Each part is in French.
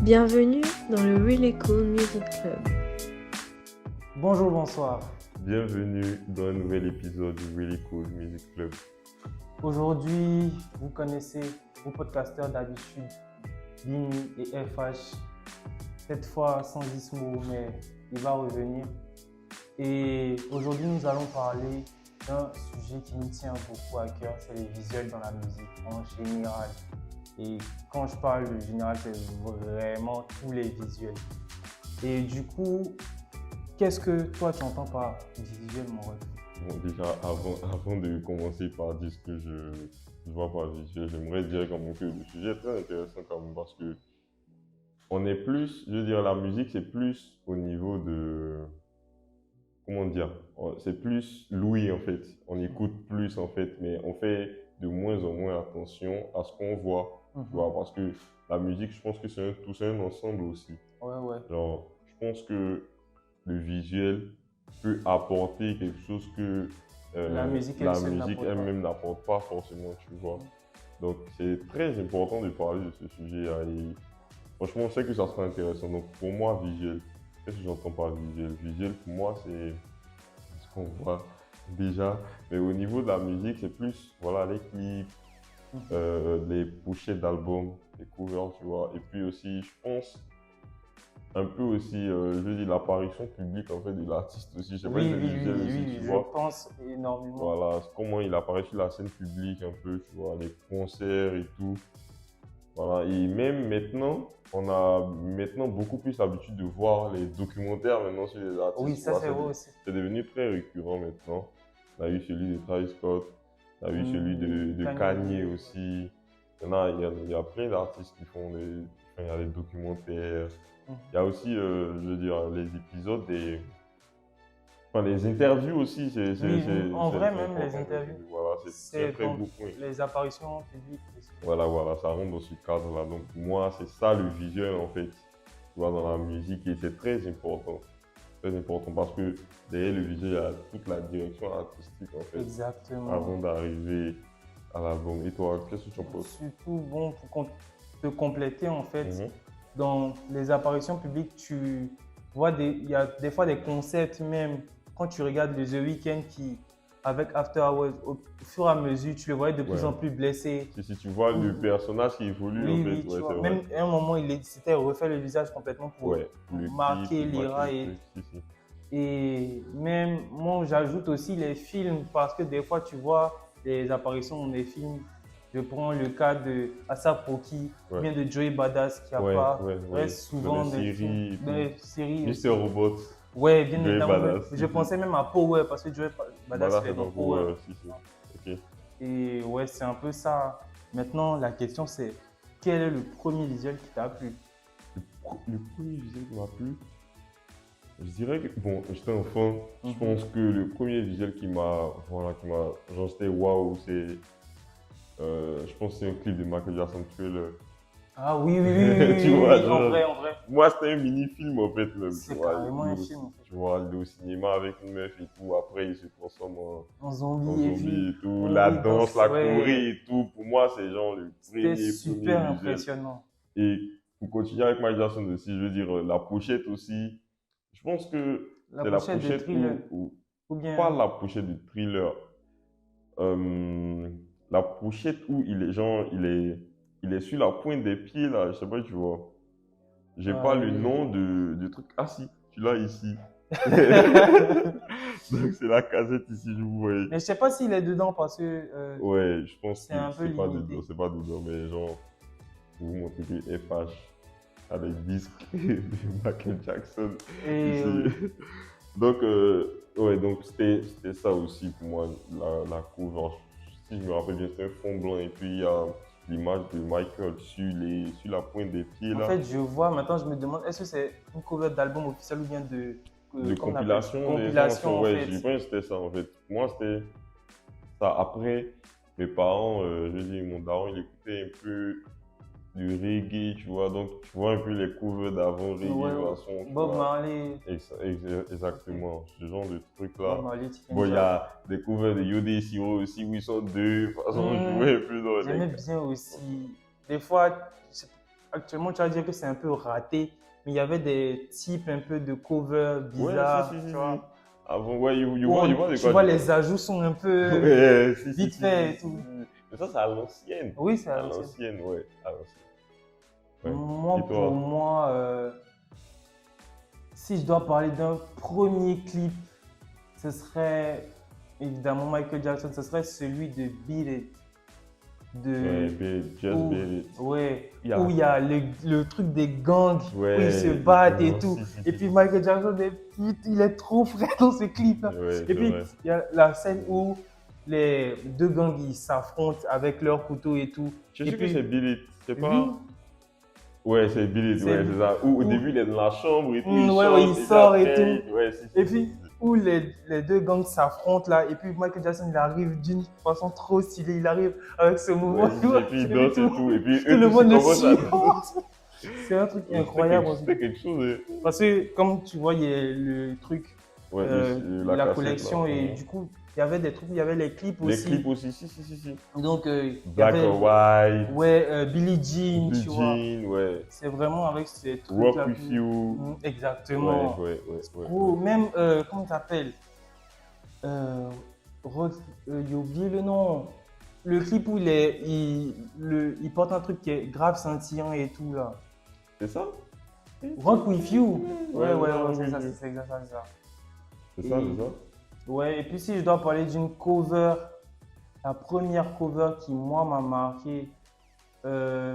Bienvenue dans le Really Cool Music Club. Bonjour, bonsoir. Bienvenue dans un nouvel épisode du Really Cool Music Club. Aujourd'hui, vous connaissez vos podcasteurs d'habitude, Bini et FH. Cette fois sans Ismo, mais il va revenir. Et aujourd'hui, nous allons parler d'un sujet qui nous tient beaucoup à cœur, c'est les visuels dans la musique en général. Et quand je parle de général, c'est vraiment tous les visuels. Et du coup, qu'est-ce que toi tu entends par visuel, mon ref? Bon, déjà, avant de commencer par dire ce que je vois par visuel, j'aimerais dire comme que le sujet est très intéressant quand même parce que on est plus, je veux dire, la musique c'est plus au niveau de, comment dire, c'est plus l'ouïe en fait. On écoute plus en fait, mais on fait de moins en moins attention à ce qu'on voit. Tu vois, parce que la musique, je pense que c'est un ensemble aussi. Ouais. Genre, je pense que le visuel peut apporter quelque chose que La musique elle-même n'apporte pas forcément, tu vois. Donc, c'est très important de parler de ce sujet. Et franchement, je sais que ça sera intéressant. Donc, pour moi, visuel, qu'est-ce que j'entends par visuel? Visuel, pour moi, c'est ce qu'on voit déjà. Mais au niveau de la musique, c'est plus, voilà, les clips, les pochettes d'albums, les covers, tu vois. Et puis aussi, je pense, un peu aussi, je veux dire, l'apparition publique en fait de l'artiste aussi. Je sais pas si c'est visuel aussi, tu vois. Je pense énormément. Voilà, comment il apparaît sur la scène publique un peu, tu vois, les concerts et tout. Voilà, et même maintenant, on a maintenant beaucoup plus l'habitude de voir les documentaires maintenant sur les artistes. Oui, ça c'est vrai aussi. C'est devenu très récurrent maintenant. On a eu celui de Travis Scott, on a eu celui de Kanye aussi. Il y a plein d'artistes qui font il y a des documentaires. Il y a aussi, je veux dire, les épisodes les interviews aussi. En vrai, même les interviews. Voilà, c'est très beaucoup. Les apparitions publiques aussi. Voilà, ça rentre dans ce cadre-là. Donc, moi, c'est ça le visuel, en fait, tu vois, dans la musique. Et c'est très important. Très important parce que derrière le visuel, il y a toute la direction artistique, en fait. Exactement. Avant d'arriver à l'album. Et toi, qu'est-ce que tu en penses? Surtout, bon, pour te compléter, en fait, dans les apparitions publiques, tu vois, il y a des fois des concepts même. Quand tu regardes The Weeknd qui, avec After Hours, au fur et à mesure, tu le voyais de plus en plus blessé. Si tu vois le personnage qui évolue, en fait, tu vois. Même à un moment, il s'était refait le visage complètement pour marquer l'IRA. Et même, moi, j'ajoute aussi les films parce que des fois, tu vois les apparitions dans des films. Je prends le cas de Asap Rocky, bien de Joey Badass qui apparaît souvent dans des séries. Mr. Robot. Ouais, bien évidemment. Je pensais même à Power parce que Joey Badass fait dans Power. Okay. Et ouais, c'est un peu ça. Maintenant, la question c'est quel est le premier visuel qui t'a plu? Le premier visuel qui m'a plu, je dirais que, bon, j'étais enfant, je pense que le premier visuel qui m'a, genre c'était waouh, c'est, je pense que c'est un clip de Michael Jackson Thriller. Ah oui, tu vois, genre, en vrai. Moi, c'était un mini-film en fait même. C'est carrément un film. Tu vois, il est au cinéma avec une meuf et tout, après il se transforme en zombie et tout, la danse, la choré et tout. Pour moi, c'est genre le premier. C'était super impressionnant. Et pour continuer avec Michael Jackson aussi, je veux dire, la pochette aussi, je pense que c'est la pochette de Thriller. Ou bien... Pas la pochette de Thriller. La pochette où il est sur la pointe des pieds là, je sais pas, tu vois. J'ai pas le nom de truc. Ah si, tu l'as ici. Donc c'est la casette ici, je vous voyais. Mais je sais pas s'il est dedans parce que. Ouais, je pense que c'est pas dedans, mais genre, pour vous montrer que FH a des disques de Michael Jackson ici. Donc, donc c'était ça aussi pour moi, la cover. Si je me rappelle bien, c'est un fond blanc et puis il y a l'image de Michael sur la pointe des pieds là. En fait, je vois, maintenant je me demande, est-ce que c'est une cover d'album officiel ou bien de compilation en fait. Je pense que c'était ça en fait. Moi, c'était ça. Après, mes parents, je dis, mon daron, il écoutait un peu du reggae, tu vois. Donc, tu vois un peu les covers d'avant reggae, Bob Marley. Exactement, ce genre de truc là. Bon, il y a des covers de Yodé Siro aussi où ils sont deux. De toute façon, je jouais un peu dans J'aimais bien aussi. Des fois, actuellement, tu vas dire que c'est un peu raté, mais il y avait des types un peu de cover bizarres, si, tu vois. Avant, ouais, you Où vois, you vois de tu quoi vois, je les ajouts sont un peu Ouais, si, vite fait et tout. Mais ça, c'est à l'ancienne. Oui, c'est à À l'ancienne. l'ancienne, ouais. À l'ancienne. Ouais. Moi, Et toi? pour moi, si je dois parler d'un premier clip, ce serait évidemment Michael Jackson, ce serait celui de Beat It. Ouais, Just Où, Beat It. ouais, Yeah. où il y a le truc des gangs, Ouais, où ils se battent et non, tout. si, Et puis Michael Jackson, il est trop frais dans ce clip-là. Ouais, Et c'est puis, vrai. il y a la scène où les deux gangs ils s'affrontent avec leurs couteaux et tout. Je Et sais que puis, c'est Beat It. C'est oui, pas. Ouais, c'est Beat It, C'est ouais, lui. c'est ça. Où au Où- début, il est dans la chambre et tout, Mm, il ouais, chante, ouais, il puis sort et après, tout. Ouais, si, Et puis, où les deux gangs s'affrontent là, et puis Michael Jackson il arrive d'une façon trop stylée, il arrive avec ce mouvement, Ouais, et puis il danse et tout, et puis tout eux le tous, monde ils le commencent à suit. C'est un truc incroyable aussi. C'était quelque chose. Parce que, comme tu vois, il y a le truc, Ouais, la cassette, collection, là. et du coup, il y avait des trucs, il y avait les clips Les aussi. clips aussi, si. Donc, il y Black avait, or White, ouais, Billie Jean, Blue tu vois. Jean, ouais. C'est vraiment avec ces Rock trucs-là. With You. Exactement. Ouais. Ou même, comment ça s'appelle j'ai oublié le nom. Le clip où il porte un truc qui est grave scintillant et tout là. C'est ça? Rock With You. Ouais, Rock c'est With ça, You. c'est exactement ça. C'est ça. Ouais, et puis si je dois parler d'une cover, la première cover qui moi m'a marqué,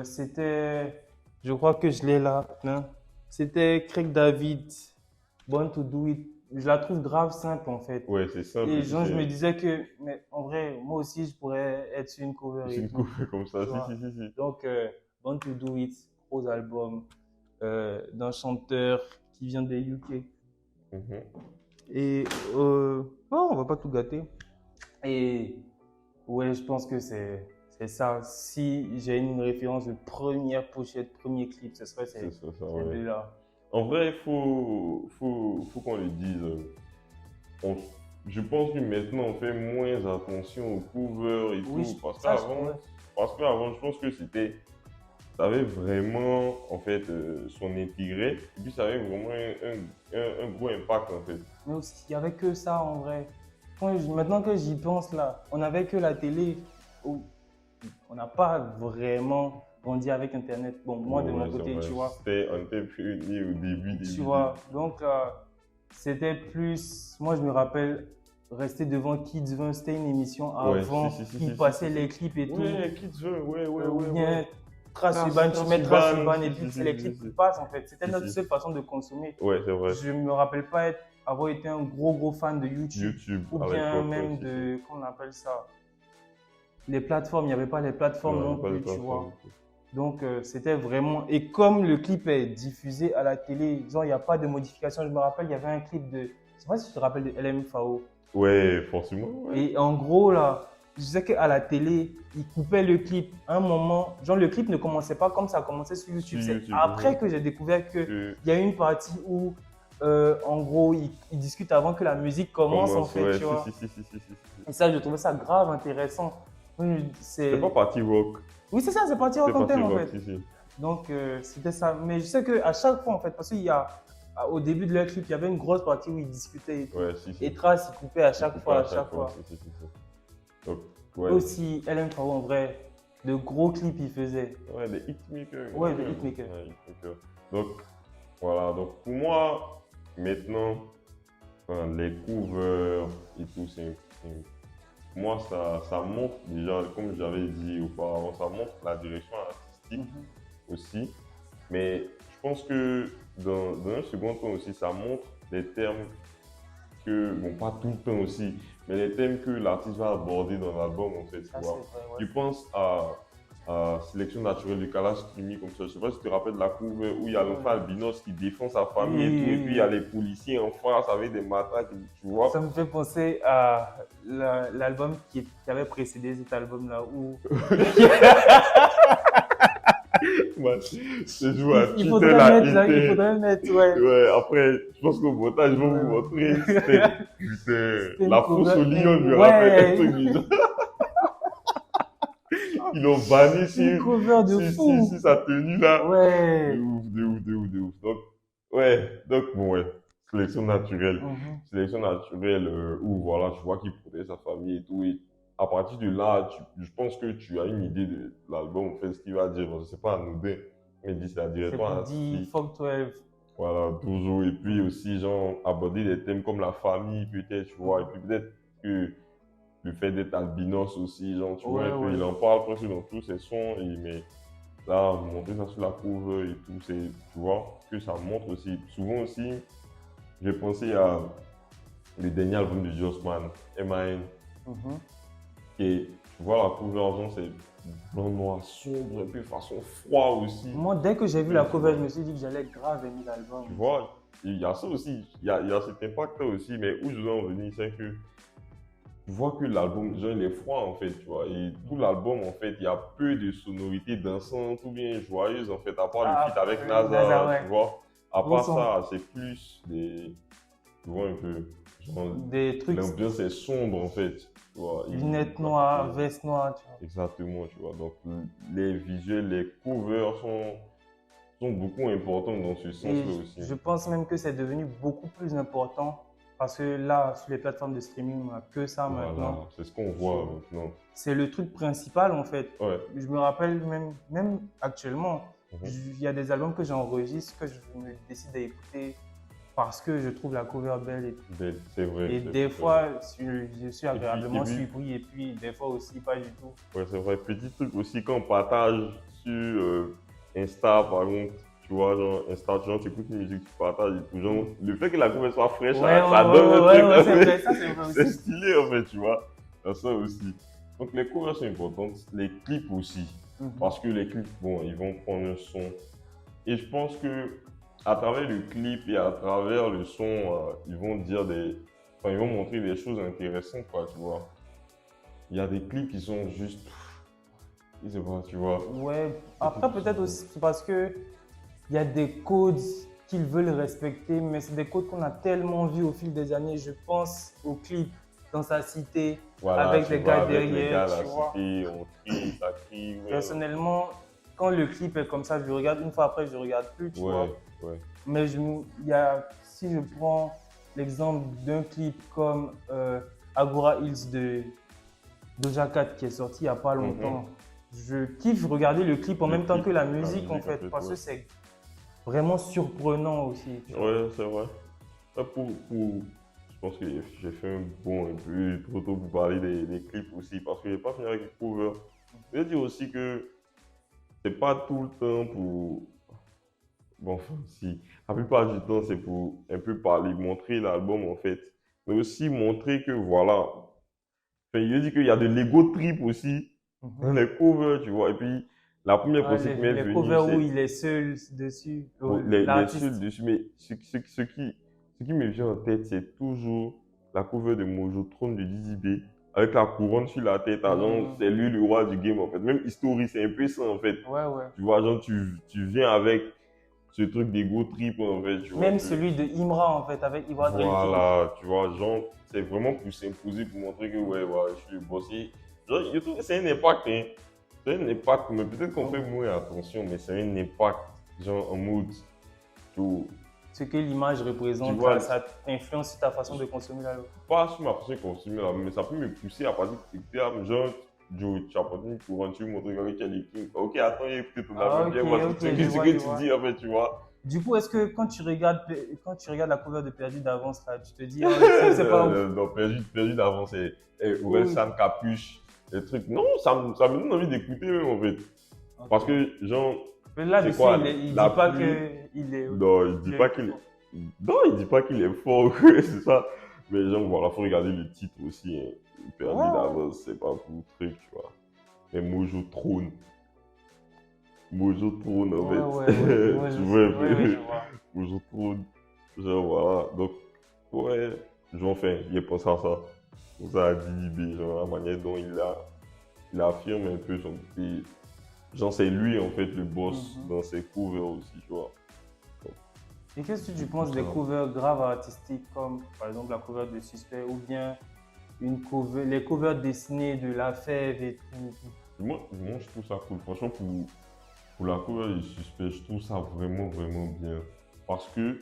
c'était, je crois que je l'ai là, hein. C'était Craig David, Born to Do It. Je la trouve grave simple en fait. Ouais, c'est simple. Et genre, je me disais que, mais en vrai, moi aussi, je pourrais être sur une cover. C'est et une tout. coupe comme ça, Tu vois. si. Donc, Born to Do It, gros album d'un chanteur qui vient des UK. Mhm. Et on va pas tout gâter. Et ouais, je pense que c'est ça. Si j'ai une référence de première pochette, premier clip, ce serait C'est ça, ces ouais. deux-là. En vrai, il faut qu'on le dise. Je pense que maintenant, on fait moins attention aux covers et Oui, tout. ça, je pourrais. Parce qu'avant, je pense que ça avait vraiment, en fait, son intérêt. Et puis, ça avait vraiment un gros impact, en fait. Mais aussi, il n'y avait que ça en vrai. Maintenant que j'y pense là, on n'avait que la télé. On n'a pas vraiment grandi avec Internet. Bon, moi de Ouais, mon c'est côté, vrai. tu vois. On était plus unis au début. Tu vois, donc c'était plus. Moi, je me rappelle rester devant Kids 20, c'était une émission Ouais, avant qui passait les clips et tout. Ouais, Kids 20, Ou bien Trace Urban, tu mets Trace Urban et puis c'est les clips qui passent en fait. C'était notre seule façon de consommer. Ouais, c'est vrai. Je me rappelle pas avoir été un gros fan de YouTube. Ou à bien l'époque, même ouais, de, comment on appelle ça, les plateformes, il n'y avait pas les plateformes non plus, tu vois. Donc c'était vraiment, et comme le clip est diffusé à la télé, genre il n'y a pas de modification, je me rappelle, il y avait un clip de, je sais pas si tu te rappelles de LMFAO. Ouais, forcément. Ouais. Et en gros là, je sais qu'à la télé, ils coupaient le clip à un moment, genre le clip ne commençait pas comme ça commençait sur YouTube. Sur C'est YouTube, après ouais. que j'ai découvert qu'il y a une partie où en gros, ils discutent avant que la musique commence en fait, ouais, tu vois. Si. Et ça, je trouvais ça grave intéressant. Oui, C'est pas partie rock. Oui, c'est ça, c'est parti en C'est partie content en rock, fait. si. Donc, c'était ça. Mais je sais qu'à chaque fois, en fait, parce qu'il y a, au début de leur clip, il y avait une grosse partie où ils discutaient et tout. Ouais, si. Et Trace, il coupait à chaque fois. Si. Donc, ouais. Aussi, LMFAO, en vrai, de gros clips, il faisait. Ouais, des hitmakers. Ouais, des hitmakers. Donc, voilà. Donc, pour moi, maintenant, les covers et tout, pour moi, ça montre déjà, comme j'avais dit auparavant, ça montre la direction artistique aussi. Mais je pense que dans un second temps aussi, ça montre les termes que, bon, pas tout le temps aussi, mais les thèmes que l'artiste va aborder dans l'album, en fait. Ça, Tu vois. c'est vrai, ouais. Je pense à Sélection naturelle du Kalash Krimi, comme ça. Je sais pas si tu te rappelles de la cover où il y a l'enfant albinos qui défend sa famille et tout, et puis il y a les policiers en face avec des matraques, tu vois. Ça me fait penser à l'album qui avait précédé cet album-là où. C'est joué à Il faudrait le mettre, ouais. Ouais, après, je pense qu'au montage, ils vont vous montrer. C'était la fosse au lion, je me rappelle. Un truc bizarre. Ils l'ont banni Une cover de fou. sur sa tenue là. Ouais. De ouf. Donc, bon, ouais. Sélection naturelle. Mhm. Sélection naturelle où, voilà, tu vois qu'il protège sa famille et tout. Et à partir de là, je pense que tu as une idée de l'album, en fait, ce qu'il va dire. Bon, c'est pas anodin, mais il dit ça C'est directement pour à dire fuck 12. voilà, toujours. Et puis aussi, genre, aborder des thèmes comme la famille, peut-être, tu vois. Et puis peut-être que le fait d'être albinos aussi, genre, tu vois, Ouais, un peu, ouais. il en parle presque dans tous ses sons. Mais là, montrer ça sur la cover et tout, c'est, tu vois, que ça montre aussi. Souvent aussi, j'ai pensé à le dernier album de Jossman, M.A.N. Mhm. Et tu vois, la cover, genre, c'est blanc, noir, sombre, un peu façon froid aussi. Moi, dès que j'ai vu Oui, la tu cover, vois. je me suis dit que j'allais grave aimer l'album. Tu vois, il y a ça aussi, il y a cet impact-là aussi, mais où je veux en venir, c'est que tu vois que l'album, genre, il est froid en fait, tu vois, et tout l'album, en fait, il y a peu de sonorités dansantes ou bien joyeuses, en fait, à part le feat avec NASA, ouais. tu vois. À Gros part son. ça, c'est plus des, tu vois, un peu, genre, Des trucs, l'ambiance est sombre, en fait, tu vois. lunettes noires, veste noire, tu vois. Exactement, tu vois. Donc, les visuels, les covers sont beaucoup importants dans ce Et sens-là aussi. je pense même que c'est devenu beaucoup plus important parce que là, sur les plateformes de streaming, on n'a que ça Voilà, maintenant. c'est ce qu'on voit maintenant. C'est le truc principal en fait. Ouais. Je me rappelle même actuellement, Mhm. il y a des albums que j'enregistre, que je me décide d'écouter parce que je trouve la cover belle et tout. C'est vrai. Et c'est des vrai. fois, je suis agréablement et puis- surpris et puis des fois aussi pas du tout. Ouais, c'est vrai. Petit truc aussi, quand on partage sur Insta, par exemple, tu vois, genre, Insta, genre, tu écoutes une musique, tu partages et tout, genre, le fait que la cover soit fraîche, ça donne un truc, ouais, en c'est fait. vrai, ça c'est vrai C'est aussi. stylé, en fait, tu vois. Il y a ça aussi. Donc, les covers sont importantes, les clips aussi. Mhm. Parce que les clips, bon, ils vont prendre un son. Et je pense que à travers le clip et à travers le son, ils vont dire enfin, ils vont montrer des choses intéressantes, quoi, tu vois. Il y a des clips qui sont juste, je sais pas, tu vois. Ouais, après peut-être aussi c'est parce que il y a des codes qu'ils veulent respecter, mais c'est des codes qu'on a tellement vus au fil des années. Je pense au clip dans sa cité, Voilà, avec tu les vois, gars avec les derrière, gars, tu la vois. cité, on crie, ça crie. Ouais, Personnellement, quand le clip est comme ça, je regarde une fois après, je regarde plus, tu vois. ouais. Mais si je prends l'exemple d'un clip comme Agora Hills de Doja Cat qui est sorti il n'y a pas longtemps, je kiffe regarder le clip en Le même temps clip, que la la musique en musique, fait, parce ouais. que c'est vraiment surprenant aussi. Tu vois. Ouais, c'est vrai. Ça, je pense que j'ai fait un bon un peu trop tôt pour parler des clips aussi, parce que j'ai pas fini avec les covers. Je veux dire aussi que c'est pas tout le temps pour. Bon, enfin, si. La plupart du temps, c'est pour un peu parler, montrer l'album en fait. Mais aussi montrer que voilà. Enfin, il dit qu'il y a de l'ego trip aussi dans les covers, tu vois. Et puis, la première Ah, pensée qui m'est les venue, covers où c'est. il est seul dessus, Bon, les seuls l'artiste. dessus, mais ce qui me vient en tête, c'est toujours la cover de Mojo Throne de Dizzy B avec la couronne sur la tête. Genre, c'est lui le roi du game en fait. Même History, c'est un peu ça en fait. Ouais, ouais. Tu vois, genre, tu viens avec ce truc d'ego trip en fait. Tu vois, Même celui de Imra en fait, avec Ibra Drake. voilà, tu vois, genre, c'est vraiment pour s'imposer, pour montrer que ouais, je suis le bossy. Genre, je trouve que c'est un impact, hein. C'est un impact, mais peut-être qu'on fait moins attention, mais c'est un impact, genre en mode, tout. Ce que l'image représente, Tu vois, ça influence sur ta façon de consommer l'album. Pas sur ma façon de consommer là, mais ça peut me pousser à partir de genre, Joe, tu as pas une courant, tu me montres qu'il y a les kings. Ok, attends, écoute ton album, bien voir ce que tu dis en fait, tu vois. Du coup, est-ce que quand tu regardes la cover de Perdu d'avance, là, tu te dis, oh, c'est pas ouf. Non, perdu d'avance, c'est Sam Capuche, les trucs. Non, ça me donne envie d'écouter même en fait. Okay. Parce que, genre. Mais là-dessus, il dit pas qu'il est. Non, il dit pas qu'il est. Non, il dit pas qu'il est fort, c'est ça. Mais genre, voilà, faut regarder le titre aussi. Hein. Perdu d'avance, c'est pas pour truc, tu vois. Mais Mojo Throne. Mojo Throne, en fait. Tu vois un peu. Mojo Throne. Genre, voilà. Donc, ouais, enfin, il pense à ça. Pour ça, à DIB, genre, la manière dont il affirme un peu son petit. Genre, c'est lui, en fait, le boss dans ses covers aussi, tu vois. Donc, et qu'est-ce que tu penses des covers graves artistiques, comme par exemple la cover de Suspect ou bien les covers dessinées de La Fève et tout? Moi, je trouve ça cool. Franchement, pour la cover du suspect, je trouve ça vraiment, vraiment bien. Parce que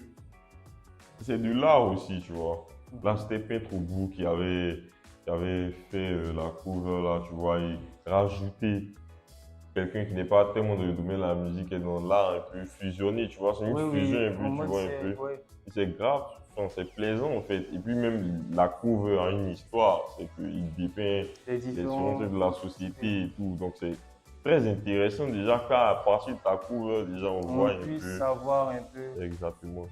c'est de l'art aussi, tu vois. Là, c'était Peintre au bout qui avait fait la cover, là, tu vois, et rajouter quelqu'un qui n'est pas tellement dans le domaine de la musique et dans l'art un peu fusionné, tu vois. C'est une Oui, fusion oui, un peu, en tu mode vois, un c'est. peu. Ouais. Et c'est grave, enfin, c'est plaisant en fait. Et puis même la cover a une histoire, c'est qu'il dépeint Les les différents. différences de la société et tout. Donc c'est très intéressant déjà qu'à partir de ta cover, déjà on voit On un puisse peu. savoir un peu. Exactement.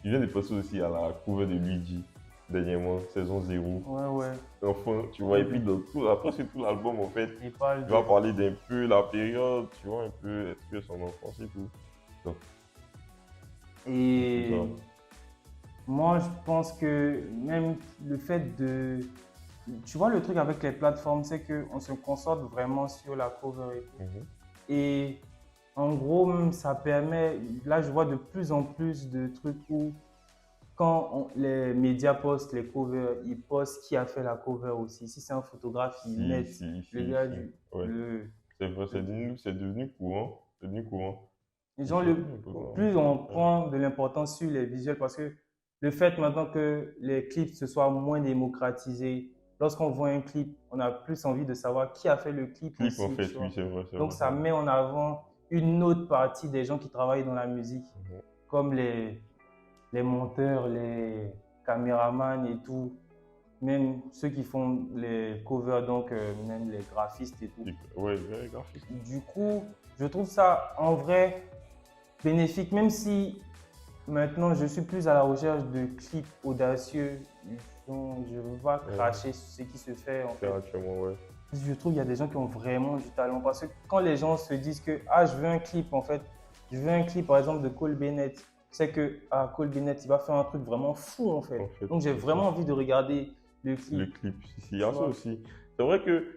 Je viens de passer aussi à la cover de Luigi, dernièrement, saison 0. Ouais, ouais. Enfin, tu vois, et puis dans tout, après c'est tout l'album en fait, Il parle tu vas de. parler d'un peu la période, tu vois, un peu, est-ce que son enfance et tout. Donc, Et c'est ça. moi, je pense que même le fait de. Tu vois, le truc avec les plateformes, c'est qu'on se concentre vraiment sur la cover et tout. Mhm. Et en gros, même, ça permet. Là, je vois de plus en plus de trucs où, quand les médias postent les covers, ils postent qui a fait la cover aussi. Si c'est un photographe, ils mettent le gars du. Ouais. Le, C'est vrai, c'est devenu courant. C'est devenu courant. les Et gens, c'est devenu un peu courant. plus on Ouais. prend de l'importance sur les visuels parce que le fait maintenant que les clips se soient moins démocratisés, lorsqu'on voit un clip, on a plus envie de savoir qui a fait le clip Clip, aussi, en fait, tu oui, vois. c'est vrai, c'est Donc vrai. ça met en avant une autre partie des gens qui travaillent dans la musique, Mhm. comme les monteurs, les caméramans et tout, même ceux qui font les covers, donc même les graphistes et tout. Ouais, ouais, graphiste. Du coup, je trouve ça en vrai bénéfique, même si maintenant je suis plus à la recherche de clips audacieux dont je ne veux pas cracher sur ce qui se fait en fait. Actuellement, ouais. Je trouve qu'il y a des gens qui ont vraiment du talent parce que quand les gens se disent que ah, je veux un clip en fait, je veux un clip par exemple de Cole Bennett, c'est que ah, Cole Bennett il va faire un truc vraiment fou en fait. En fait, Donc j'ai c'est vraiment ça. envie de regarder le Le clip. clip, si, il y a Tu ça vois. aussi. C'est vrai que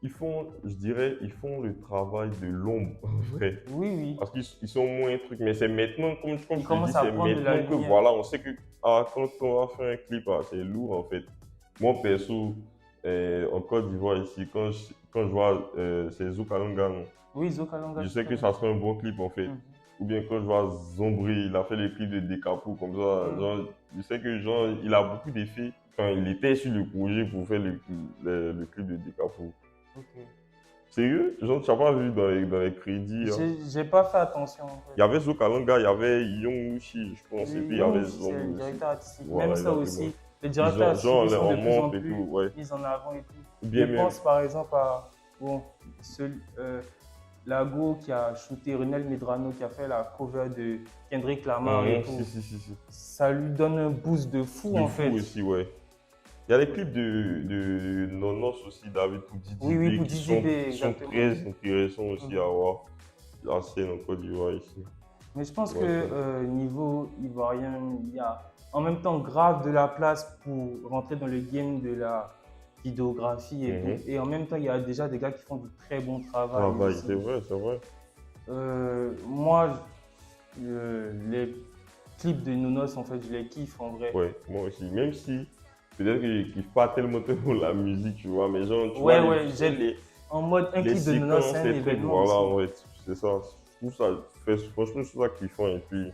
ils font, je dirais, ils font le travail de l'ombre, en vrai. Oui, oui. Parce qu'ils sont moins trucs, mais c'est maintenant, comme Ils je te dis, commencent à c'est prendre de la maintenant que lumière. voilà, on sait que ah, quand on va faire un clip, ah, c'est lourd en fait. Moi, perso, en Côte d'Ivoire ici, quand je vois c'est Zoukalonga, non, Oui, Zokalonga. je sais que ça sera un bon clip en fait. Mhm. Ou bien quand je vois Zombri, il a fait le clip de Décapo comme ça, Mhm. genre, je sais que genre, il a beaucoup d'effets quand il était sur le projet pour faire le clip de Décapo. Ok. Sérieux? Genre, tu n'as pas vu dans les crédits, hein? J'ai pas fait attention en fait. Il y avait Zokalanga, il y avait Yongwushi, je pense, et puis il y avait Young, c'est le Zombri aussi. directeur artistique. Voilà, Même ça exactement. aussi, les directeurs artistiques Genre, ils sont on de plus en monte et plus tout, ouais. mis en avant et tout. Ou bien Je même, pense par exemple à bon, Lago qui a shooté Renel Medrano qui a fait la cover de Kendrick Lamar et tout. si. Ça lui donne un boost de fou De en fou fait. aussi, ouais. Il y a les clips de Nonos aussi, David, pour Didi Oui, oui, B, pour qui Didi B, sont exactement. très intéressants aussi Mhm. à voir. La scène en Côte d'Ivoire ici. Mais je pense Ouais, que ouais. niveau ivoirien, il y a en même temps grave de la place pour rentrer dans le game de la vidéographie et Mhm. tout. Et en même temps, il y a déjà des gars qui font du très bon travail Travail, ici. c'est vrai, c'est vrai. Moi, les clips de Nounos, en fait, je les kiffe en vrai. Ouais, moi aussi. Même si, peut-être que je kiffe pas tellement la musique, tu vois, mais genre, tu Ouais, vois, ouais, en mode un les clip de Nounos, c'est séquences, un les trucs, événement voilà, aussi. ouais, c'est ça. Je trouve ça, franchement, je trouve ça kiffant. Et puis,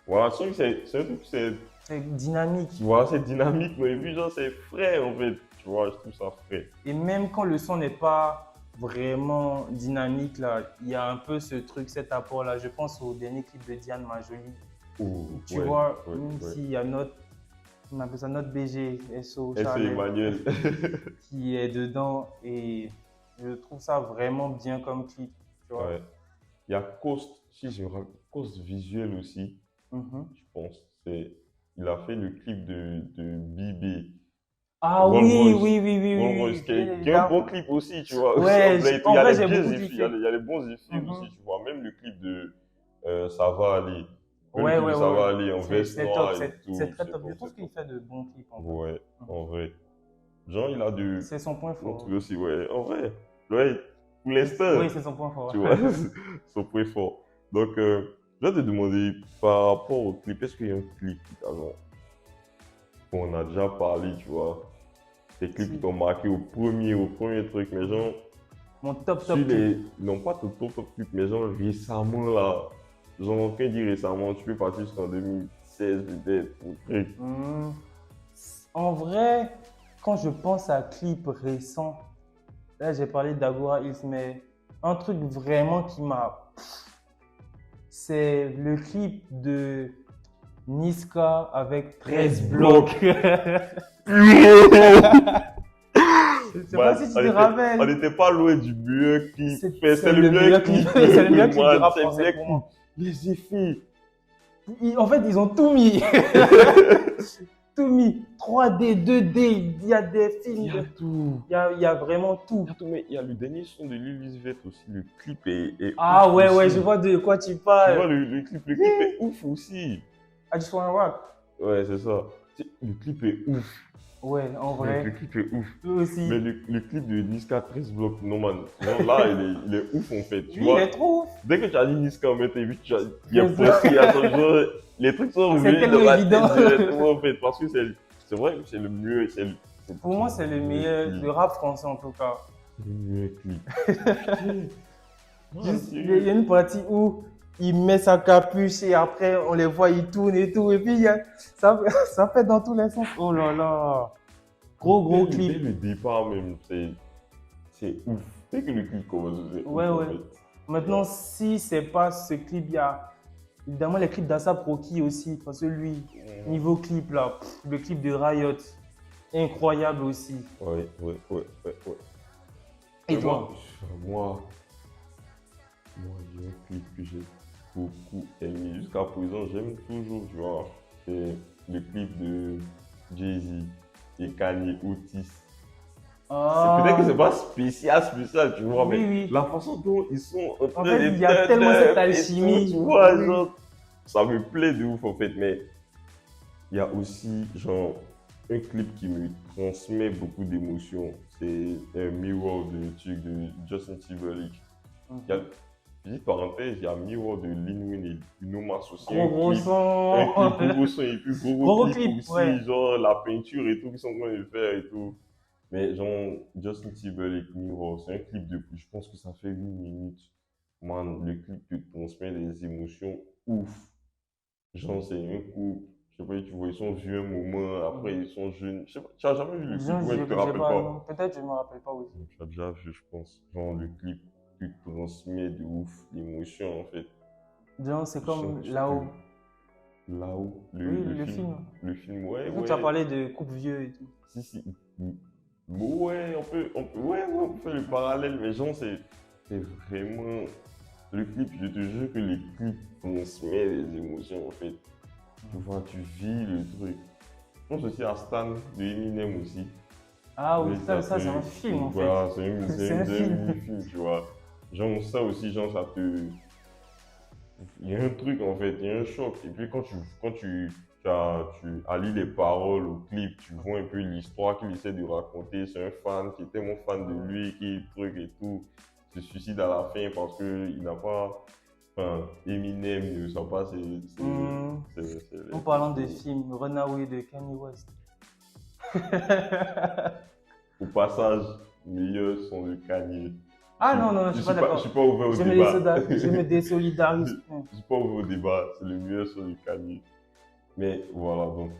voilà, je trouve que c'est un truc, C'est dynamique. voilà, c'est dynamique, mais et puis, genre, c'est frais, en fait. Tu vois, je trouve ça frais. Et même quand le son n'est pas vraiment dynamique, là, il y a un peu ce truc, cet apport-là. Je pense au dernier clip de Diane Majoli. Ouh, Tu ouais, vois, ouais, même ouais. s'il y a on appelle ça notre BG, SO Et c'est Charlet, Emmanuel. qui est dedans. Et je trouve ça vraiment bien comme clip. Tu vois. Ouais. Il y a Coast, si je me rappelle, Coast Visuel aussi, Mhm. je pense. Il a fait le clip de Bibé. Ah Rolls oui, Royce. oui, oui, oui, Rolls oui, Royce, oui, bien qui est un bon évidemment. clip aussi, tu vois. Aussi, en Ouais, vrai, et tout. Il en y a vrai, les j'ai vieux beaucoup effets, kiffé. il y a les bons effets Mhm. aussi, tu vois. Même le clip de Ça va aller. Même le Ouais, clip de ouais, Ça ouais. va aller en veste C'est top, noire et tout. c'est très top. Bon, Je trouve c'est qu'il bon. fait de bons clips en fait. Ouais, Mhm. en vrai. Genre, il a de C'est son point bons fort. trucs aussi, ouais. En vrai. Ouais, pour l'instant, Oui, c'est son point fort. tu vois, son point fort. Donc, je vais te demander, par rapport au clip, est-ce qu'il y a un clip qui t'a genre, qu'on a déjà parlé, tu vois, des clips qui Si. t'ont marqué au premier truc, mais genre, Mon top Sur clip. les, non pas tout top clip, mais genre récemment là, genre quand il dit récemment, tu peux partir jusqu'en 2016 peut-être, ou truc. En vrai, quand je pense à clip récent, là j'ai parlé d'Agora Hills, mais un truc vraiment qui m'a... C'est le clip de Niska avec 13 blocs. Je sais pas si tu te rappelles. On n'était pas loin du mieux clip. C'est le meilleur clip. C'est le meilleur clip de rap C'est le français meilleur pour moi. clip. Les effets. En fait, ils ont tout mis. Tout mis. 3D, 2D, il y a des films. Il y a tout. Il y a vraiment tout. Il y a tout, mais il y a le dernier son de Lil Uzi Vert aussi. Le clip est Ah ouf ouais, aussi. ouais, je vois de quoi tu Tu parles. vois, le clip est ouf aussi. I just wanna rock. Ouais, c'est ça. Le clip est ouf. Ouais, en Le vrai. clip est ouf. Eux aussi. Mais le clip de Niska 13 blocs, non man. Genre là, il est ouf en fait. Tu Lui, vois, il est trop ouf. dès que tu as dit Niska, en fait, il y a Bien presque, il y a son genre, les trucs sont revenus tellement dans ma évident. tête directement en fait. Parce que c'est vrai que c'est le mieux. Pour moi, c'est le meilleur de rap français en tout cas. Le meilleur clip. Juste, il y a une partie où il met sa capuche et après on les voit, il tourne et tout. Et puis ça fait dans tous les sens. Oh là là. Gros Dès clip. le départ même, c'est ouf. Dès que le clip commence, c'est ouf. Ouais, en ouais. fait. Maintenant, si c'est pas ce clip, il y a évidemment les clips d'Asap Rocky aussi. Parce que lui, niveau clip là, le clip de Riot, incroyable aussi. Ouais. Et toi? Moi, il y a un clip que j'ai beaucoup aimé. Jusqu'à présent, j'aime toujours, tu vois. C'est le clip de Jay-Z et Kanye Otis. Ah. Peut-être que c'est pas spécial, tu vois, Oui, mais oui. la façon dont ils sont en train fait, de il y a tellement cette et alchimie. tout, tu vois, Oui. genre, ça me plaît de ouf en fait, mais il y a aussi genre un clip qui me transmet beaucoup d'émotions. C'est un Mirror de Justin Timberlake. Il y a, petite parenthèse, il y a Mirror de Lil Wayne et Bruno Mars aussi. Gros Un son. clip, gros son et puis Gros clip clip, aussi, ouais. genre la peinture et tout qu'ils sont en train de faire et tout. Mais genre, Justin Timberlake Mirror, c'est un clip de plus, je pense que ça fait 8 minutes. Man, le clip te transmet des émotions ouf. Genre, c'est un coup, je sais pas, tu vois, ils sont vieux un moment, après ils sont jeunes. Je sais pas, tu as jamais vu le clip, ouais, tu te rappelles pas. Non. Peut-être je me rappelle pas aussi. Tu as déjà vu, je pense. Genre, le clip te transmet de ouf l'émotion en fait. Disons, c'est comme Je- là-haut. Là-haut, Oui, le film. Le film, ouais. Tu as parlé de couple vieux et tout. Si. Ouais, on peut faire le parallèle, mais genre, c'est vraiment. Le clip, je te jure que les clips transmettent des émotions en fait. Tu vois, tu vis le truc. Je pense aussi à Stan de Eminem aussi. Ah oui, Mais ça c'est un film en fait. Voilà, c'est C'est un un film. mini-film, tu vois. Genre, ça aussi, genre, ça te. Il y a un truc en fait, il y a un choc. Et puis quand tu allies les paroles au clip, tu vois un peu l'histoire qu'il essaie de raconter. C'est un fan qui est tellement fan de lui, qui truc et tout, se suicide à la fin parce qu'il n'a pas. Enfin, Eminem ne sent pas En parlant de films, Runaway de Kanye West. Au passage, meilleur son de Kanye. Ah non, je suis pas Je d'accord. suis pas ouvert au débat. Je me désolidarise. Je suis pas ouvert au débat, c'est le meilleur son de Kanye. Mais voilà, donc,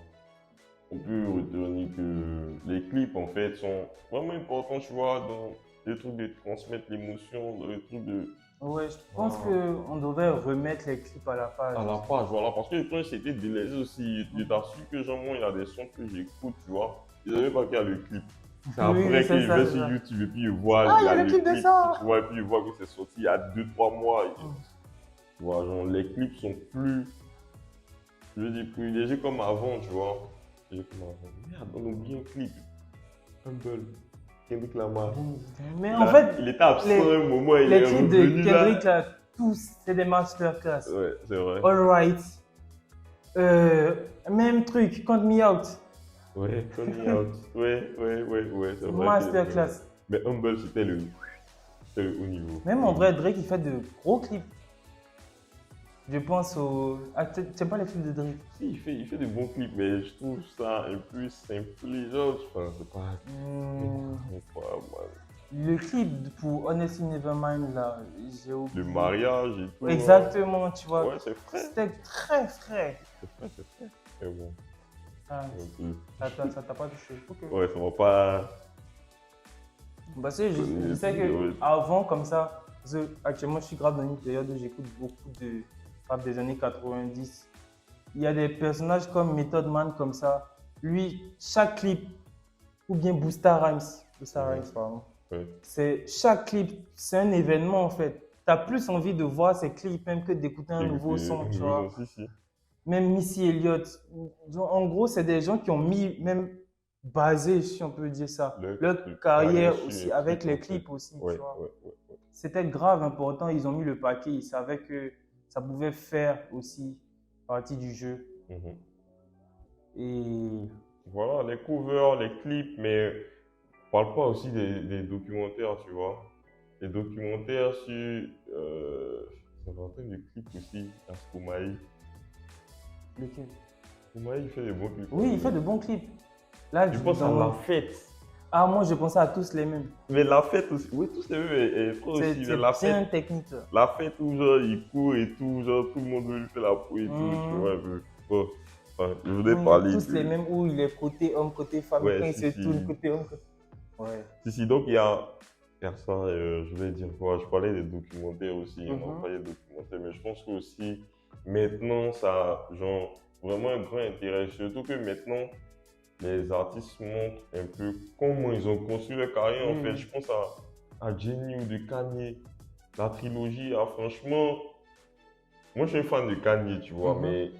on peut retenir que les clips, en fait, sont vraiment importants, tu vois, dans les trucs de transmettre l'émotion, dans les trucs de... Ouais, je pense qu'on devrait remettre les clips à la page. À la page, voilà, parce que quand j'étais délaissé aussi, je t'assure que, genre, moi, il y a des sons que j'écoute, tu vois, je savais pas qu'il y a le clip. C'est Oui, après c'est que je ça, vais c'est sur ça. YouTube et puis je vois Ah, il y a le clip de ça. tu vois, et puis je vois que c'est sorti il y a 2-3 mois. Tu vois, genre, les clips sont plus, je veux dire, plus légers comme avant, tu vois. Légers comme avant. Merde, on oublie un clip. Humble. Kendrick Lamar. Mais en fait, il était absent un moment, il les est clips de revenu là. Kendrick, là, tous, c'est des masterclass. Ouais, c'est vrai. Alright. Même truc, Count Me Out. Ouais, Coming Out. Ouais, c'est vrai. Masterclass. Mais Humble, c'était le haut niveau. Même en vrai, Drake, il fait de gros clips. Je pense au. Ah, t'aimes pas les clips de Drake? Si, il fait de bons clips, mais je trouve ça un peu simple. Genre, enfin, c'est pas. Hmm. Incroyable, man. Le clip pour Honestly Nevermind, là, j'ai Le oublié. mariage et tout. Exactement, tu vois. Ouais, c'est frais. C'était très frais. C'est frais, c'est frais. Mais bon, Ah, ça t'a pas touché. Ok. ouais, ça va pas. Parce que je sais Ouais. qu'avant, comme ça, parce que actuellement, je suis grave dans une période où j'écoute beaucoup de rap des années 90. Il y a des personnages comme Method Man, comme ça. Lui, chaque clip, ou bien Busta Rhymes, pardon. Ouais. Chaque clip, c'est un événement en fait. Tu as plus envie de voir ces clips même que d'écouter un nouveau Écoutez, son, tu nouveau vois. son, si. Même Missy Elliott. En gros, c'est des gens qui ont mis, même basé, si on peut dire ça, leur carrière aussi, avec les clips aussi, Ouais, tu vois. ouais. C'était grave important, ils ont mis le paquet, ils savaient que ça pouvait faire aussi partie du jeu. Mhm. Et Voilà, les covers, les clips, mais on parle pas aussi des documentaires, tu vois. Les documentaires sur. Ça va en termes de clips aussi, à Stromae. lequel? Stromae, il fait des bons clips. Oui, il fait de bons clips. Là, Je pense à La Fête. Ah, moi, je pensais à tous les mêmes. Mais La Fête aussi, oui, tous les mêmes est trop aussi. C'est Mais La bien Fête, technique. Là. La Fête où genre il court et tout, genre tout le monde veut lui faire la peau et tout, tu Mhm. vois un peu. Bon, enfin, je voulais Oui, parler tous de- les mêmes où il est côté homme, côté femme, Ouais, quand il si, se tourne, si. côté homme. Ouais. Si, donc il y a ça, je vais dire quoi, je parlais des documentaires aussi, on Mhm. a parlé des documentaires, mais je pense que aussi maintenant ça a genre vraiment un grand intérêt, surtout que maintenant les artistes montrent un peu comment ils ont construit leur carrière en Mhm. fait. Je pense à Jenny ou de Kanye, la trilogie, ah, franchement, moi je suis un fan de Kanye, tu vois, Mhm. mais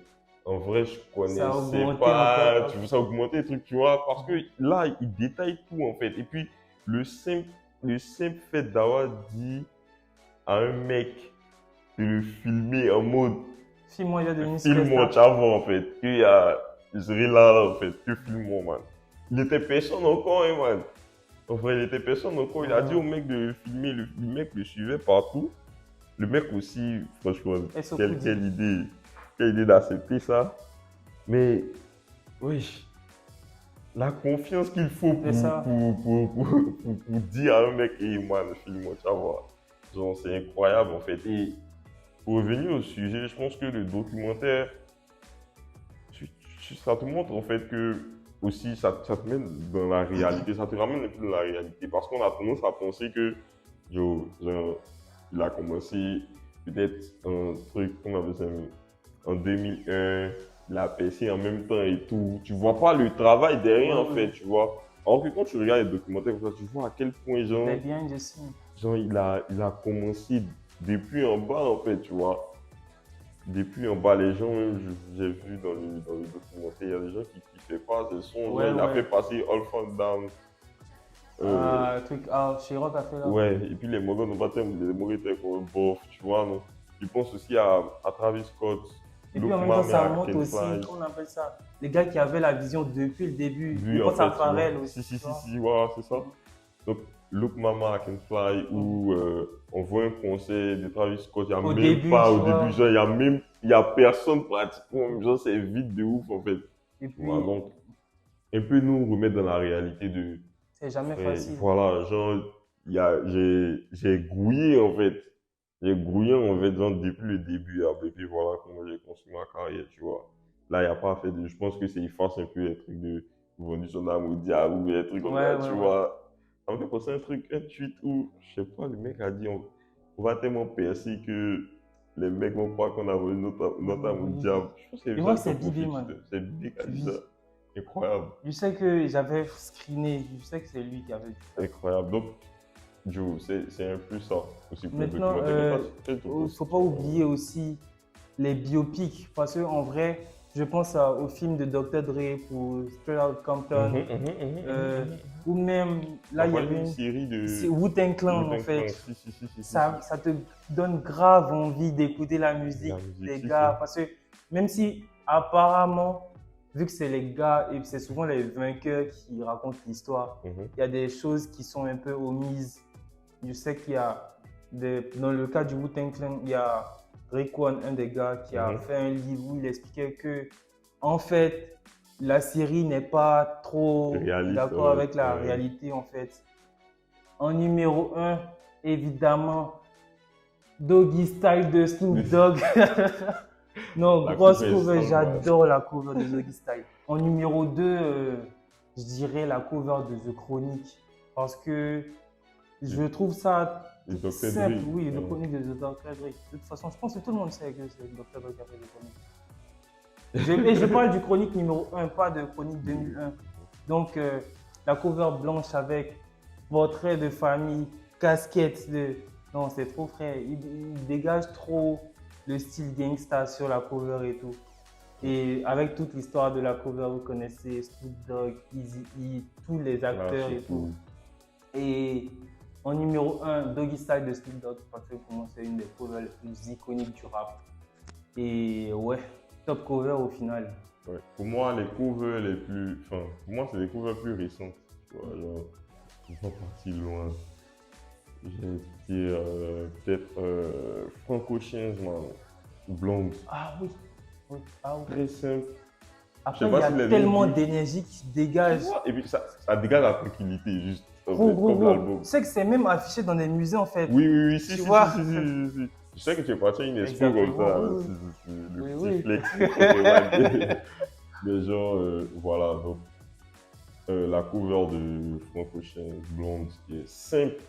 en vrai je Ça a connaissais augmenté pas, encore. tu veux ça augmenter les trucs, tu vois, parce que là il détaille tout en fait. Et puis le simple fait d'avoir dit à un mec de le filmer en mode Fille-moi, il est devenu film mon superstar. chavo en fait, qu'il y a, je serai là en fait, que film mon man. Il était personne encore, hein, man. En vrai, il était personne encore. Il a dit au mec de le filmer, le mec le suivait partout. Le mec aussi, franchement, Et ce quelle, coup quelle idée d'accepter ça. Mais, oui, la confiance qu'il faut C'est ça. pour dire à un mec, hey man, filme-moi, tu vas voir. Genre, c'est incroyable en fait. Et pour revenir au sujet, je pense que le documentaire, ça te montre en fait que aussi ça te met dans la réalité, ça te ramène un peu dans la réalité. Parce qu'on a tendance à penser que, yo, genre, il a commencé peut-être un truc, comment on appelle ça, en 2001, il a percé en même temps et tout. Tu vois pas le travail derrière en fait, tu vois. Alors que quand tu regardes les documentaires comme ça, tu vois à quel point genre, Les behind the scenes. genre il a commencé depuis en bas en fait, tu vois. Depuis en bas, les gens, même, j'ai vu dans le documentaire, il y a des gens qui kiffaient pas ce son. Ouais, Genre, il a ouais. fait passer All Fall Down. Truc, Chirac a fait là. Ouais, et puis les Morgan n'ont pas tellement les Morgan étaient comme bof, tu vois, non. Je pense aussi à Travis Scott. Et puis en même temps, ça montre aussi, on appelle ça, les gars qui avaient la vision depuis le début. Vu, Je en pense à fait, Pharrell tu vois. aussi. Si, tu vois. voilà, c'est ça. Donc, Look Mama, I Can Fly, où on voit un concert de Travis Scott, il n'y a Au même début, pas, tu au vois. début, genre, il y a personne pratiquement, genre, c'est vide de ouf, en fait. Et Tu puis, vois, donc, un peu nous remettre dans la réalité de, c'est jamais ouais, facile. voilà, genre, j'ai grouillé, en fait. J'ai grouillé, en fait, genre, depuis le début, et puis voilà comment j'ai construit ma carrière, tu vois. Là, il n'y a pas fait de, je pense que c'est, il fasse un peu les trucs de, vendu son âme au diable, ou des trucs comme ça, tu vois. Ça me fait penser à un truc, un tweet où, je sais pas, le mec a dit, on va tellement percer que les mecs vont croire qu'on a volé notre âme au diable. Je pense que Et moi, c'est Bibi, man. C'est Bibi qui a dit Oui. ça. Incroyable. Je sais que j'avais screené, je sais que c'est lui qui avait dit ça. Incroyable. Donc, Joe, c'est un peu ça aussi pour Maintenant, le documentaire. il ne faut pas oublier aussi les biopics, parce qu'en vrai, je pense au film de Dr. Dre pour Straight Outta Compton, ou même, là, il y avait une série de Wu-Tang Clan, en fait. Ça te donne grave envie d'écouter la musique des gars, parce que même si, apparemment, vu que c'est les gars et c'est souvent les vainqueurs qui racontent l'histoire, il y a des choses qui sont un peu omises. Je sais qu'il y a, dans le cas du Wu-Tang Clan, il y a Raekwon, un des gars, qui a fait un livre où il expliquait que, en fait, la série n'est pas trop d'accord avec la réalité, en fait. En numéro 1, évidemment, Doggy Style de Snoop Dogg. Non, La grosse cover est cover, sympa. j'adore la cover de Doggy Style. En numéro 2, je dirais la cover de The Chronic. Parce que je trouve ça Et Dr. simple, Dre. oui, le Ouais. chronique de Dr. Dre. De toute façon, je pense que tout le monde sait que c'est Dr. Dre qui a fait le chronique. Et je parle du chronique numéro 1, pas de chronique 2001. Donc, la cover blanche avec portrait de famille, casquette de... Non, c'est trop frais. Il dégage trop le style gangsta sur la cover et tout. Et avec toute l'histoire de la cover, vous connaissez Snoop Dogg, Eazy-E, tous les acteurs et tout. Et en numéro 1, Doggy Style de Snoop Dogg, parce que pour moi, c'est une des covers les plus iconiques du rap. Et ouais, top cover au final. Ouais. Pour moi, les covers les plus. Enfin, pour moi, c'est les covers plus récentes. Tu vois, genre, ils sont partis loin. J'ai dit peut-être Frank Ocean's, man. Blonde. Ah oui. Oui. Ah oui. Très simple. Après, Je il sais y pas a si les tellement noms- d'énergie qui dégage. Et puis ça dégage la tranquillité, juste. En Gros, fait, gros, comme gros. l'album. Tu sais que c'est même affiché dans des musées en fait. Oui, oui, oui, si, Tu si, vois. si, si, si, si. Je sais que tu es parti à une expo comme Exactement, ça. oui, oui. C'est le Oui, petit oui. flex. des photographes. Mais genre, voilà. Donc, la cover de Frank Ocean, Blonde, qui est simple.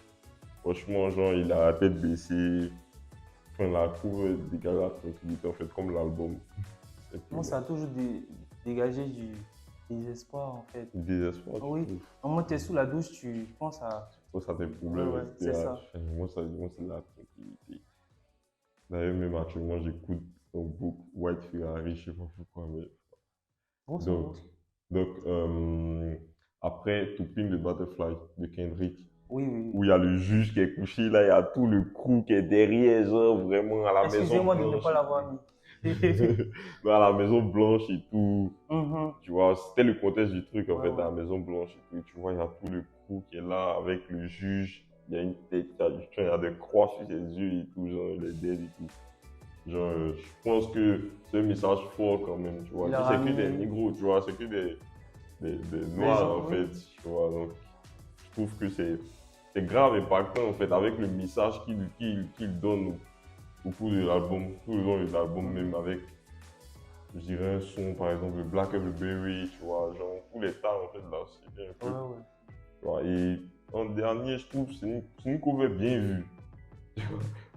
Franchement, genre, il a la tête baissée. Enfin, la cover dégage la tranquillité, en fait, comme l'album. Moi, ça a toujours dégagé du désespoir en fait. Désespoir, Ah oui. tu trouves. Au moins, tu es sous la douche, tu penses à. Toi, ça tes problèmes, Ouais, etc. c'est ça. Moi, c'est la tranquillité. D'ailleurs, même actuellement, j'écoute son book White Ferrari, je sais pas pourquoi, mais... Bon, c'est Donc, bon. après, To Pimp the Butterfly de Kendrick, Oui, oui, oui. où il y a le juge qui est couché, là, il y a tout le crew qui est derrière, genre, vraiment, à la maison Excusez-moi de ne blanche. pas l'avoir mis. Mais à la Maison Blanche et tout, Mhm. tu vois, c'était le contexte du truc, en Ouais, fait, ouais. à la Maison Blanche et tout, tu vois, il y a tout le crew qui est là avec le juge, il y a une tête, il y a des croix sur ses yeux et tout, genre, il est dead et tout. Genre, je pense que c'est un message fort quand même, tu vois. Il Puis a c'est que des ramené- négros, tu vois, c'est que des noirs gens, en oui. fait, tu vois. Donc, je trouve que c'est grave impactant en fait, avec le message qu'il donne au cours de l'album, tout le long de l'album, même avec, je dirais, un son par exemple, le Black Everberry, tu vois, genre, tous les temps en fait, là, c'était un peu. Ouais, ouais. Tu vois. Et en dernier, je trouve que c'est une cover bien vue. Tu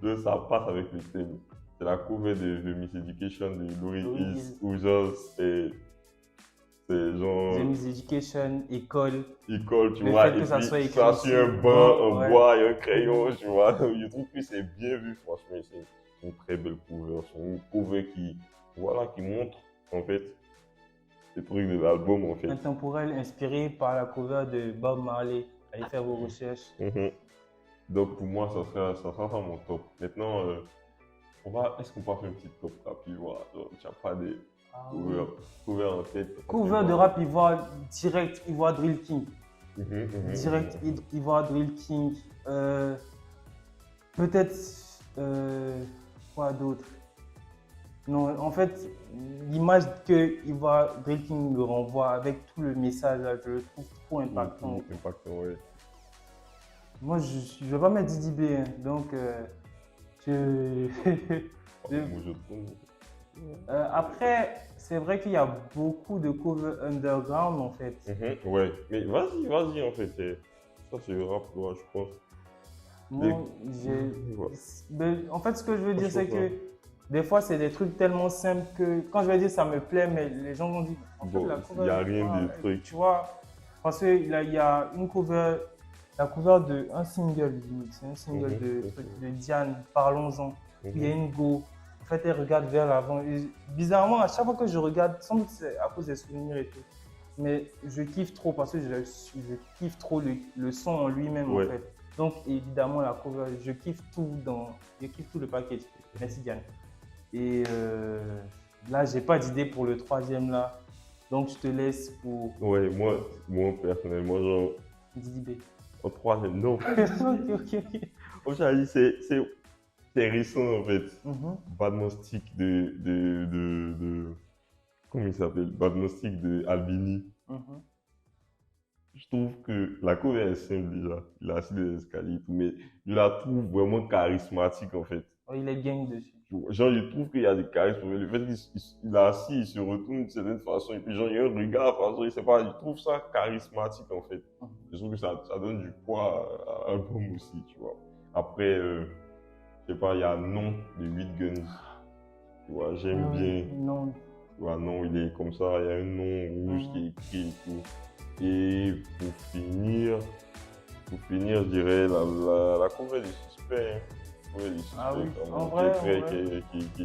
vois. Ça passe avec le thème. C'est la cover de Miss Education de Laurie Laurie Hills, où genre, c'est genre The Miss Education, école. école, tu Le vois, fait que et ça puis soit écrit ça sur sur un le banc banc, en ouais. bois et un crayon, tu vois. Je trouve que c'est bien vu, franchement. C'est une très belle cover. C'est une cover qui, voilà, qui montre, en fait, les trucs de l'album, en fait. Intemporel, inspiré par la cover de Bob Marley. Allez faire vos recherches. Mhm. Donc, pour moi, ça sera mon top. Maintenant, est-ce qu'on peut faire un petit top rapide, voilà. Genre, tu n'as pas de Ah, oui. cover en tête. Cover de rap Ivoire, direct Ivoire Drill King. Mhm, mhm, Direct mhm. Ivoire Drill King. Peut-être. Quoi d'autre? Non, en fait, l'image que Ivoire Drill King me renvoie avec tout le message, là, je le trouve trop impactant. Impactant, ouais. Moi, je ne vais pas mettre Didi B, hein, donc je. Moi, je trouve. Après, c'est vrai qu'il y a beaucoup de covers underground en fait. Ouais, mais vas-y, en fait. Ça, c'est le rap, ouais, je pense. Moi, Ouais. Mais en fait, ce que je veux dire, Je c'est comprends. que des fois, c'est des trucs tellement simples que quand je vais dire ça me plaît, mais les gens vont dire en fait, Bon, la il cover. n'y a rien ah, de truc. Tu vois, parce qu'il y a une cover, la cover d'un single, limite. C'est un single de Diane, Parlons-en. Il y a une go. En fait, elle regarde vers l'avant. Et bizarrement, à chaque fois que je regarde, sans doute c'est à cause des souvenirs et tout, mais je kiffe trop parce que je kiffe trop le son en lui-même Ouais. en fait. Donc évidemment la cover, je kiffe tout le package. Merci Diane. Et là, j'ai pas d'idée pour le troisième là, donc je te laisse pour Ouais, moi personnellement, genre, Didi B. en troisième, non. ok. Comme j'ai dit, c'est récent en fait. Mhm. Badman Stick comment il s'appelle? Badman Stick de Albini. Mhm. je trouve que la cover est simple déjà. Il a assis des escaliers et tout, mais je la trouve vraiment charismatique en fait. Oh, il est gang dessus. Genre, je trouve qu'il y a du charisme. Le fait qu'il est assis, il se retourne d'une certaine façon, et puis genre, il y a un regard, façon, je sais pas, je trouve ça charismatique en fait. Je trouve que ça donne du poids à l'album aussi, tu vois. Après, je sais pas, il y a Non de 8 Guns. Tu vois, j'aime bien. Non. Tu vois, Non, il est comme ça, il y a un nom rouge qui est écrit et tout. Et pour finir, je dirais la cover du Suspect. Hein. Oui, il suspect, Ah oui, quand en même, vrai, qui est en vrai. qui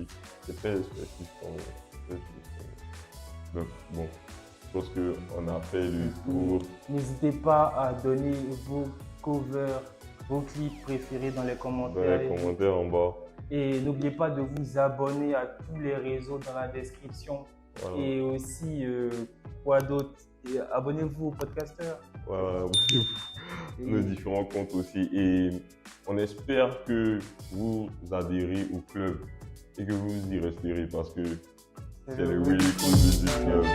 est très expressif quand même. Très expressif. Donc, bon, je pense qu'on a fait le tour. N'hésitez pas à donner vos covers, vos clips préférés dans les Dans commentaires. les commentaires en bas. Et n'oubliez pas de vous abonner à tous les réseaux dans la description. Voilà. Et aussi, quoi d'autre? Et abonnez-vous au podcasteur. Voilà, nos différents comptes aussi. Et on espère que vous adhérez au club et que vous y resterez parce que c'est le Really Cool Music Club.